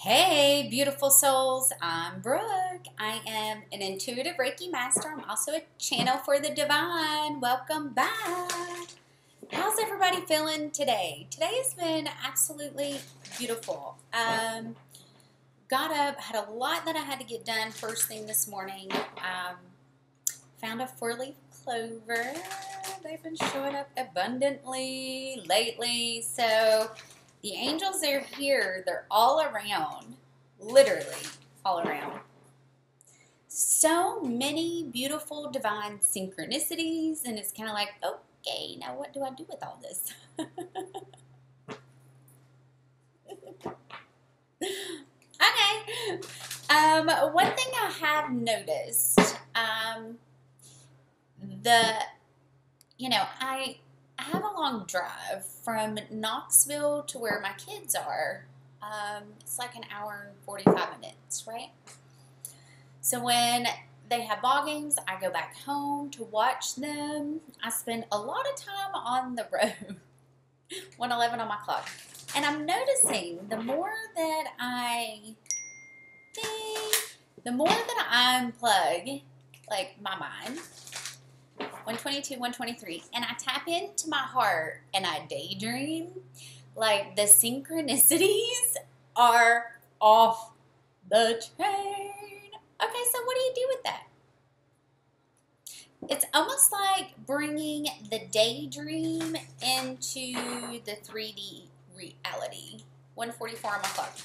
Hey, beautiful souls. I'm Brooke. I am an intuitive Reiki Master. I'm also a channel for the divine. Welcome back. How's everybody feeling today? Today has been absolutely beautiful. Got up, had a lot that I had to get done first thing this morning. Found a 4-leaf clover. They've been showing up abundantly lately. So the angels are here. They're all around. Literally all around. So many beautiful divine synchronicities. And it's kind of like, okay, now what do I do with all this? Okay. One thing I have noticed, I have a long drive from Knoxville to where my kids are. It's like an hour and 45 minutes, right? So when they have ball games, I go back home to watch them. I spend a lot of time on the road, 1:11 on my clock. And I'm noticing the more that I unplug, like my mind, 122, 123, and I tap into my heart and I daydream, like the synchronicities are off the chain. Okay, so what do you do with that? It's almost like bringing the daydream into the 3D reality. 144 on my clock.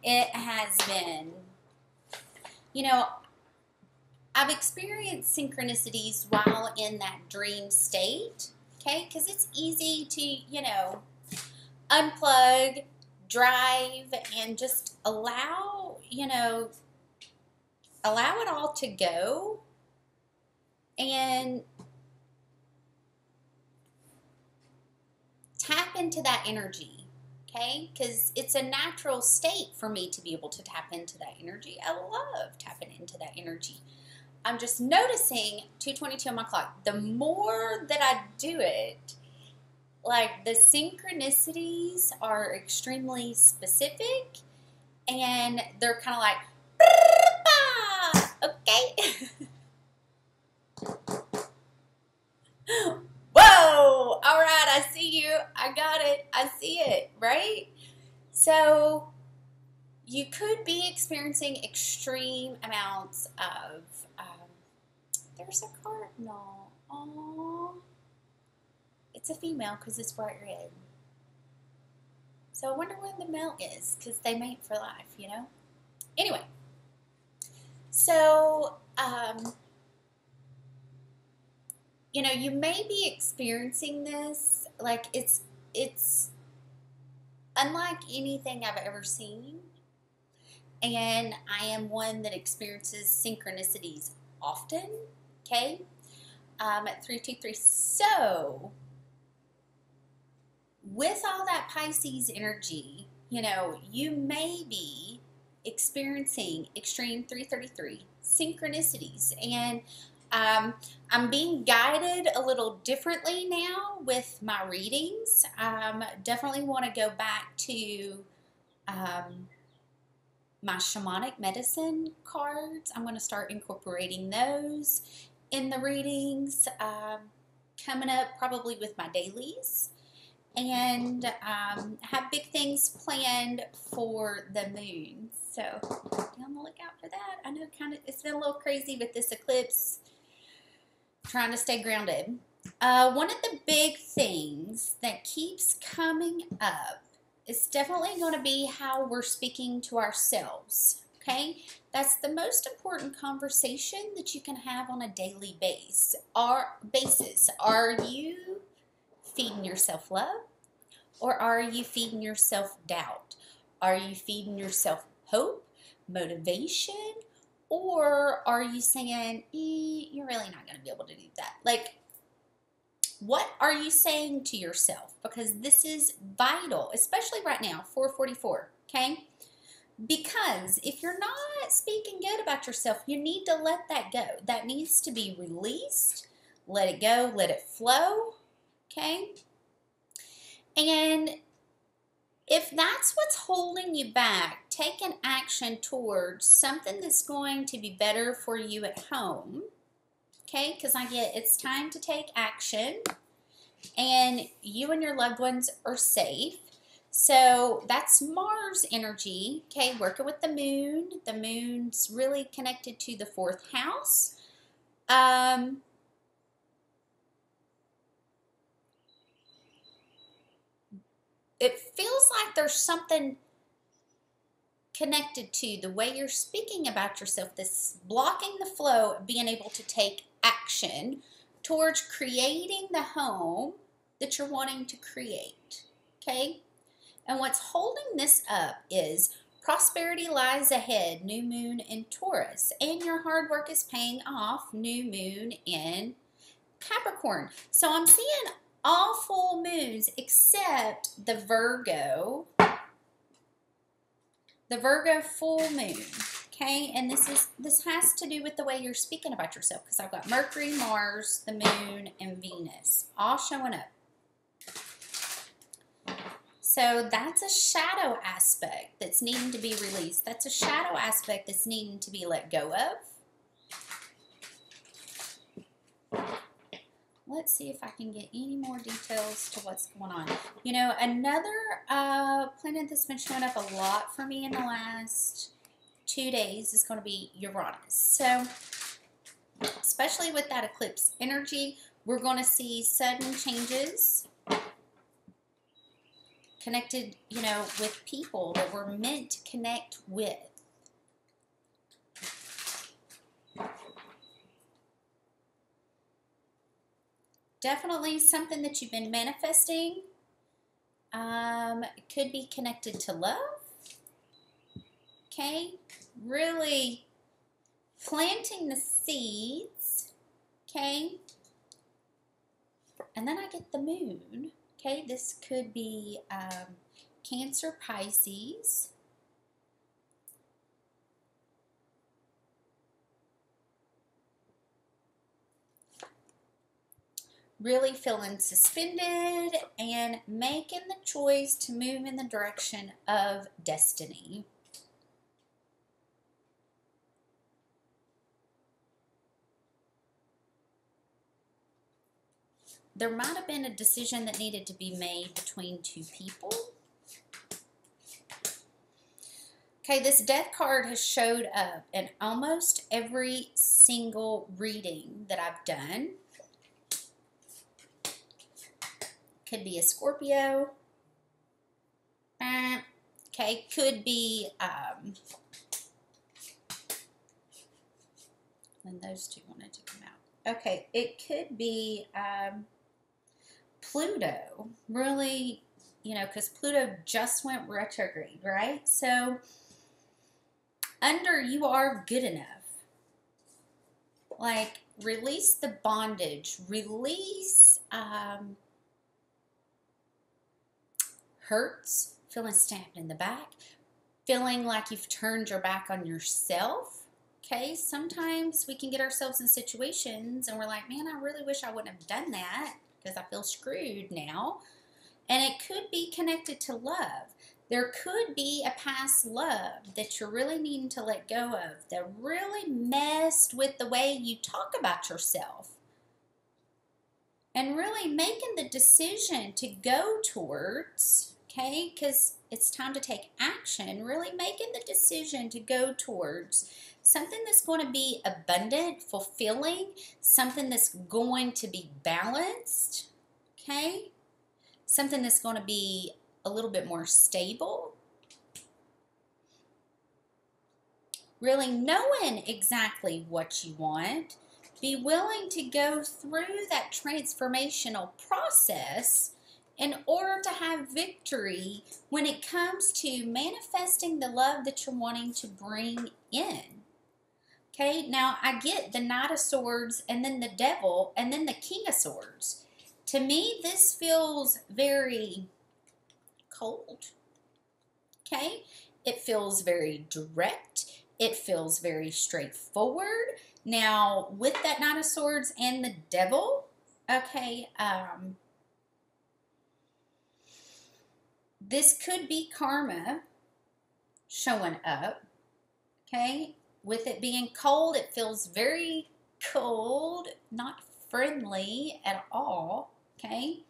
It has been, I've experienced synchronicities while in that dream state, okay? Because it's easy to, unplug, drive, and just allow it all to go. And tap into that energy, okay? Because it's a natural state for me to be able to tap into that energy. I love tapping into that energy. I'm just noticing 2:22 on my clock. The more that I do it, like the synchronicities are extremely specific, and they're kind of like, okay. Whoa! All right, I see you. I got it. I see it, right? So you could be experiencing extreme amounts of, there's a cardinal. Aww. It's a female because it's bright red. So I wonder when the male is, because they mate for life, Anyway, so, you may be experiencing this, like it's unlike anything I've ever seen. And I am one that experiences synchronicities often, okay? At 323. So, with all that Pisces energy, you may be experiencing extreme 333 synchronicities. And I'm being guided a little differently now with my readings. Definitely want to go back to my shamanic medicine cards. I'm going to start incorporating those in the readings coming up probably with my dailies. And have big things planned for the moon. So be on the lookout for that. I know it's been a little crazy with this eclipse. Trying to stay grounded. One of the big things that keeps coming up is definitely going to be how we're speaking to ourselves. Okay? That's the most important conversation that you can have on a daily basis. Are you feeding yourself love? Or are you feeding yourself doubt? Are you feeding yourself hope, motivation? Or are you saying, you're really not going to be able to do that? Like, what are you saying to yourself? Because this is vital, especially right now, 444, okay? Because if you're not speaking good about yourself, you need to let that go. That needs to be released. Let it go. Let it flow, okay? And If that's what's holding you back, take an action towards something that's going to be better for you at home. Okay, because I get it's time to take action and you and your loved ones are safe. So that's Mars energy, okay, working with the moon. The moon's really connected to the 4th house. It feels like there's something connected to the way you're speaking about yourself, this blocking the flow of being able to take action towards creating the home that you're wanting to create, okay? And what's holding this up is prosperity lies ahead, new moon in Taurus, and your hard work is paying off, new moon in Capricorn. So I'm seeing all full moons except the Virgo full moon. Okay, and this has to do with the way you're speaking about yourself, because I've got Mercury, Mars, the moon, and Venus all showing up. So that's a shadow aspect that's needing to be released. That's a shadow aspect that's needing to be let go of. Let's see if I can get any more details to what's going on. You know, another planet that's been showing up a lot for me in the last 2 days is going to be Uranus. So, especially with that eclipse energy, we're going to see sudden changes connected, you know, with people that we're meant to connect with. Definitely something that you've been manifesting. It could be connected to love. Okay, really planting the seeds. Okay, and then I get the moon. Okay, this could be Cancer, Pisces. Really feeling suspended and making the choice to move in the direction of destiny. There might have been a decision that needed to be made between 2 people. Okay, this Death card has showed up in almost every single reading that I've done. Could be a Scorpio. Okay, could be, and those 2 wanted to come out. Okay, it could be Pluto. Really, you know, because Pluto just went retrograde, right? So, under you are good enough. Like, release the bondage. Release, hurts, feeling stabbed in the back, feeling like you've turned your back on yourself. Okay, sometimes we can get ourselves in situations and we're like, man, I really wish I wouldn't have done that because I feel screwed now. And it could be connected to love. There could be a past love that you're really needing to let go of that really messed with the way you talk about yourself. And really making the decision to go towards, okay, because it's time to take action, really making the decision to go towards something that's going to be abundant, fulfilling, something that's going to be balanced, okay, something that's going to be a little bit more stable. Really knowing exactly what you want. Be willing to go through that transformational process in order to have victory when it comes to manifesting the love that you're wanting to bring in. Okay, now I get the Knight of Swords and then the Devil and then the King of Swords. To me, this feels very cold. Okay, it feels very direct. It feels very straightforward. Now, with that Knight of Swords and the Devil, okay, This could be karma showing up, okay? With it being cold, it feels very cold, not friendly at all, okay?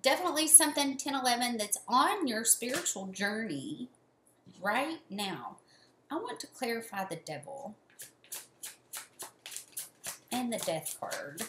Definitely something 1011 that's on your spiritual journey right now. I want to clarify the devil and the death card.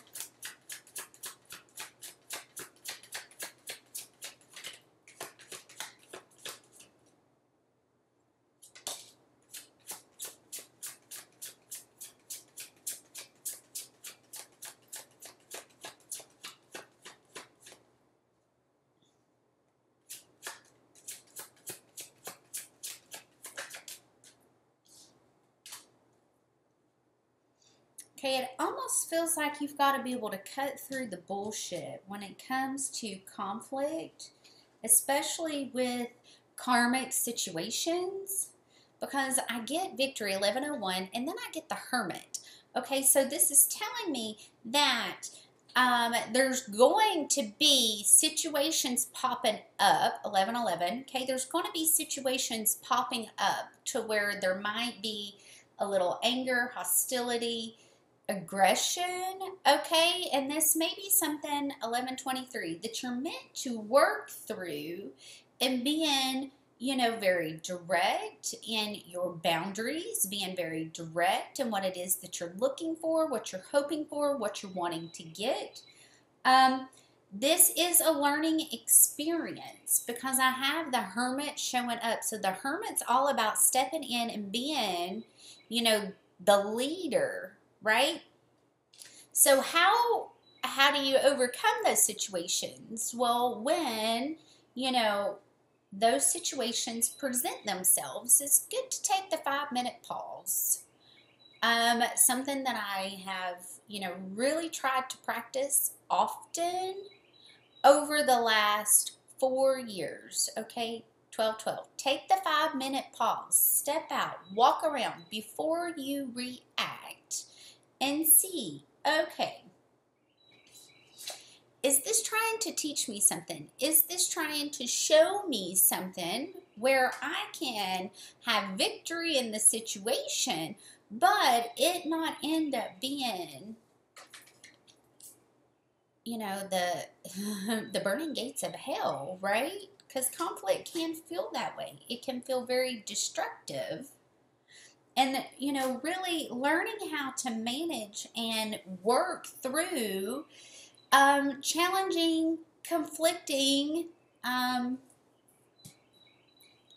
Okay, it almost feels like you've got to be able to cut through the bullshit when it comes to conflict, especially with karmic situations, because I get victory 1101 and then I get the hermit. Okay, so this is telling me that there's going to be situations popping up, 1111, okay, there's going to be situations popping up to where there might be a little anger, hostility, aggression, okay, and this may be something 1123 that you're meant to work through and being, you know, very direct in your boundaries, being very direct in what it is that you're looking for, what you're hoping for, what you're wanting to get. This is a learning experience because I have the hermit showing up. So the hermit's all about stepping in and being, you know, the leader, right? So how do you overcome those situations? Well, when, you know, those situations present themselves, it's good to take the 5-minute pause. Something that I have, you know, really tried to practice often over the last 4 years, okay? 12-12. Take the 5-minute pause. Step out. Walk around before you react and see, okay, is this trying to teach me something? Is this trying to show me something where I can have victory in the situation, but it not end up being, you know, the burning gates of hell, right? Because conflict can feel that way. It can feel very destructive. And, you know, really learning how to manage and work through challenging, conflicting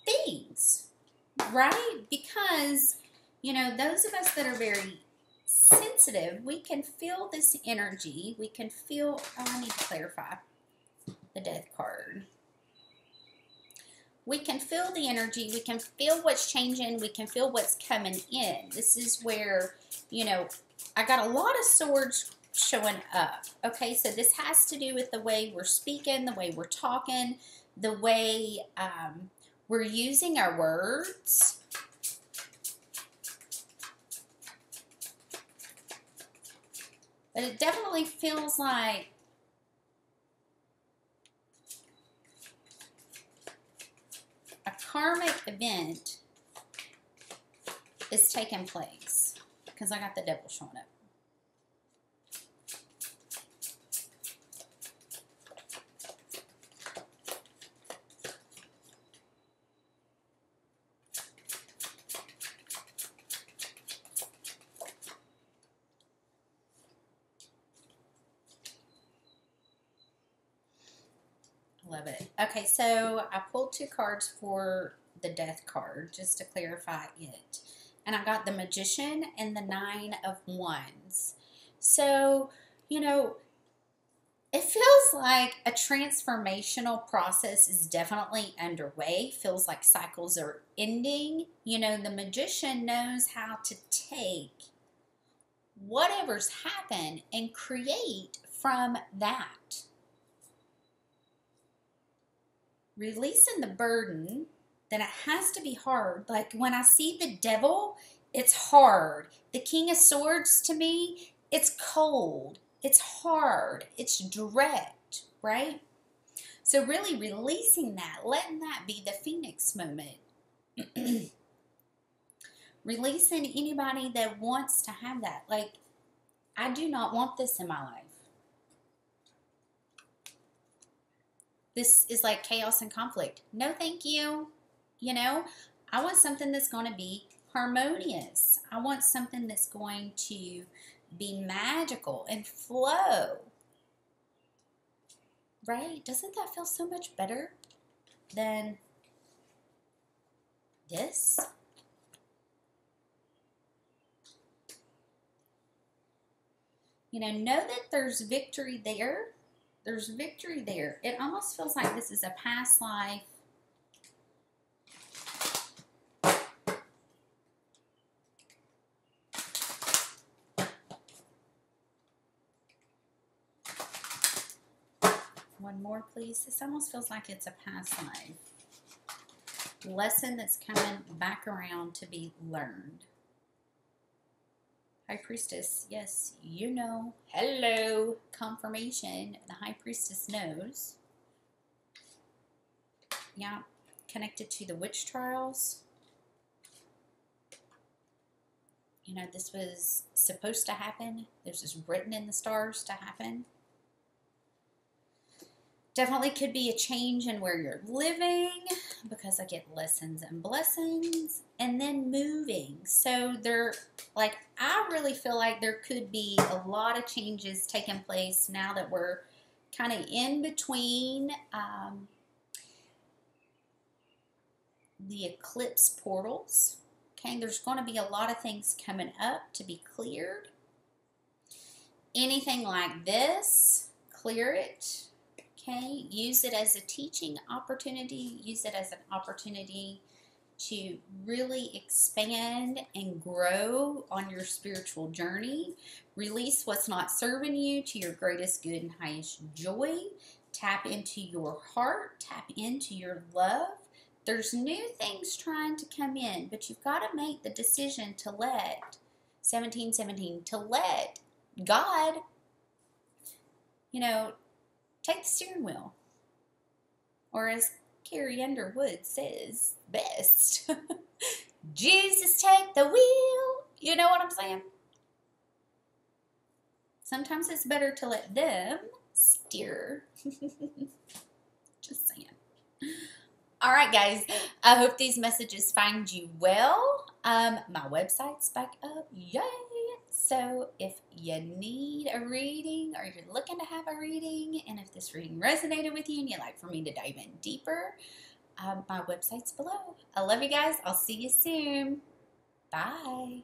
things, right? Because, you know, those of us that are very sensitive, we can feel this energy. We can feel, oh, I need to clarify the death card. We can feel the energy. We can feel what's changing. We can feel what's coming in. This is where, you know, I got a lot of swords showing up. Okay, so this has to do with the way we're speaking, the way we're talking, the way we're using our words. But it definitely feels like a karmic event is taking place because I got the devil showing up. Love it. Okay, so I pulled 2 cards for the death card just to clarify it. And I got the Magician and the 9 of Wands. So, you know, it feels like a transformational process is definitely underway. Feels like cycles are ending. You know, the Magician knows how to take whatever's happened and create from that. Releasing the burden that it has to be hard. Like when I see the devil, it's hard. The King of Swords to me, it's cold. It's hard. It's direct, right? So really releasing that, letting that be the Phoenix moment. Releasing anybody that wants to have that. Like, I do not want this in my life. This is like chaos and conflict. No, thank you. You know, I want something that's going to be harmonious. I want something that's going to be magical and flow. Right? Doesn't that feel so much better than this? You know that there's victory there. There's victory there. It almost feels like this is a past life. One more, please. This almost feels like it's a past life lesson that's coming back around to be learned. High Priestess, yes, you know. Hello, confirmation. The High Priestess knows. Yeah, connected to the witch trials. You know, this was supposed to happen. This is written in the stars to happen. Definitely could be a change in where you're living, because I get lessons and blessings, and then moving. So there, like, I really feel like there could be a lot of changes taking place now that we're kind of in between the eclipse portals. Okay, there's going to be a lot of things coming up to be cleared. Anything like this, clear it. Okay, use it as a teaching opportunity. Use it as an opportunity to really expand and grow on your spiritual journey. Release what's not serving you to your greatest good and highest joy. Tap into your heart. Tap into your love. There's new things trying to come in, but you've got to make the decision to let 1717, to let God, you know, take the steering wheel. Or as Carrie Underwood says best, Jesus, take the wheel. You know what I'm saying? Sometimes it's better to let them steer. Just saying. All right, guys. I hope these messages find you well. My website's back up. Yay! So if you need a reading or you're looking to have a reading, and if this reading resonated with you and you'd like for me to dive in deeper, my website's below. I love you guys. I'll see you soon. Bye.